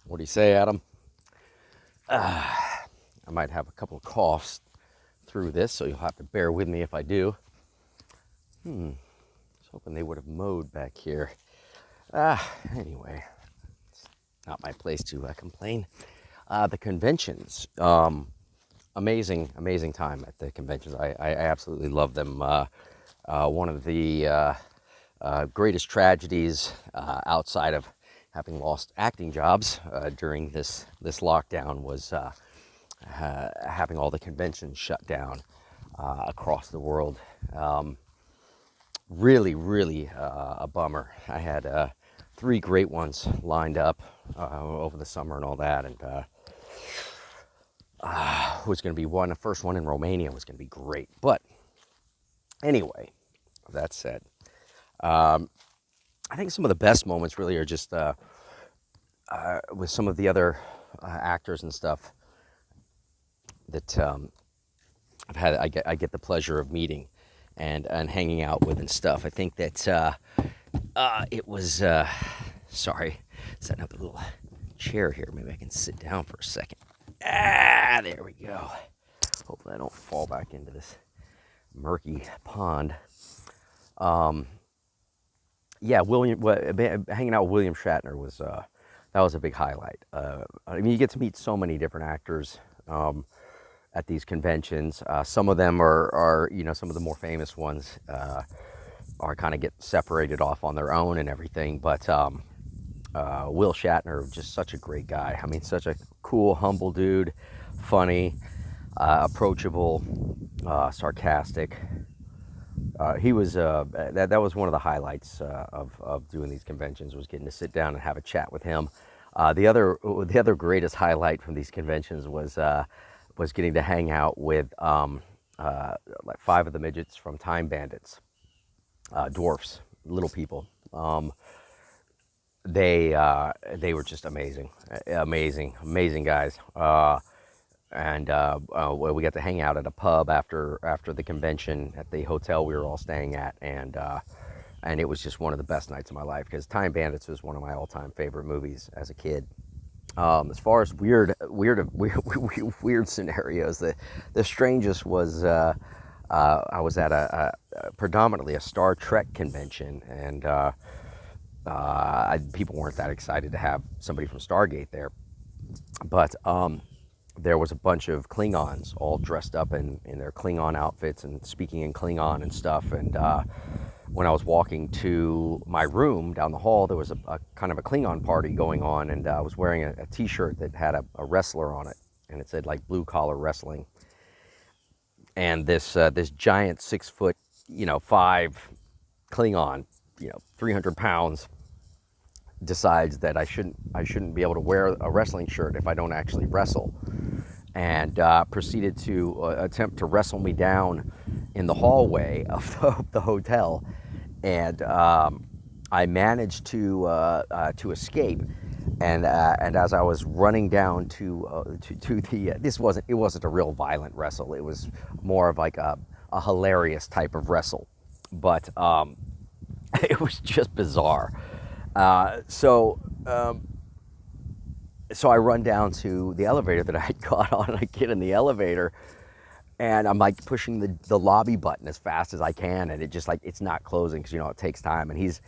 What do you say, Adam? I might have a couple of coughs through this, so you'll have to bear with me if I do. I was hoping they would have mowed back here. Anyway, it's not my place to complain. The conventions, amazing time at the conventions. I absolutely love them. One of the greatest tragedies outside of having lost acting jobs during this lockdown was having all the conventions shut down across the world. Really a bummer. I had 3 great ones lined up over the summer and all that, and was going to be the first one in Romania was going to be great. But anyway, that said, I think some of the best moments really are just with some of the other actors and stuff that I get the pleasure of meeting and hanging out with and stuff. I think that it was sorry, setting up a little chair here. Maybe I can sit down for a second. There we go. Hopefully I don't fall back into this murky pond. Yeah, hanging out with William Shatner was that was a big highlight. I mean, you get to meet so many different actors at these conventions. Some of them are some of the more famous ones are kind of get separated off on their own and everything. But Will Shatner, just such a great guy. I mean, such a cool, humble dude, funny, approachable, sarcastic. He was that was one of the highlights of doing these conventions, was getting to sit down and have a chat with him. The other greatest highlight from these conventions was getting to hang out with like 5 of the midgets from Time Bandits, dwarfs, little people. They were just amazing guys. And we got to hang out at a pub after the convention at the hotel we were all staying at, and it was just one of the best nights of my life, because Time Bandits was one of my all-time favorite movies as a kid. As far as weird scenarios, the strangest was I was at a predominantly a Star Trek convention, and people weren't that excited to have somebody from Stargate there, but there was a bunch of Klingons all dressed up in their Klingon outfits and speaking in Klingon and stuff. And when I was walking to my room down the hall, there was a kind of a Klingon party going on, and I was wearing a t-shirt that had a wrestler on it, and it said like blue collar wrestling. And this giant 6'5" Klingon, 300 pounds, decides that I shouldn't be able to wear a wrestling shirt if I don't actually wrestle, and proceeded to attempt to wrestle me down in the hallway of the hotel, and I managed to escape. And as I was running down to the it wasn't a real violent wrestle. It was more of like a hilarious type of wrestle, but it was just bizarre. So I run down to the elevator that I had got on, and I get in the elevator, and I'm like pushing the lobby button as fast as I can, and it just like, it's not closing, because it takes time, and he's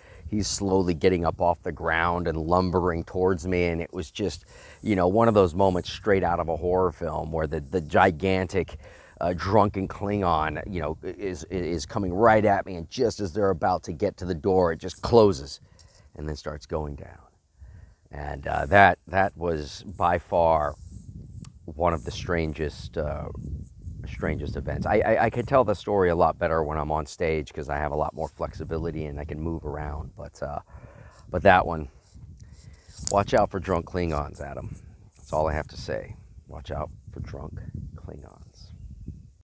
slowly getting up off the ground and lumbering towards me, and it was just one of those moments straight out of a horror film, where the gigantic drunken Klingon is coming right at me, and just as they're about to get to the door, it just closes and then starts going down. And that was by far one of the strangest events. I could tell the story a lot better when I'm on stage, because I have a lot more flexibility and I can move around. But that one, watch out for drunk Klingons, Adam. That's all I have to say. Watch out for drunk Klingons.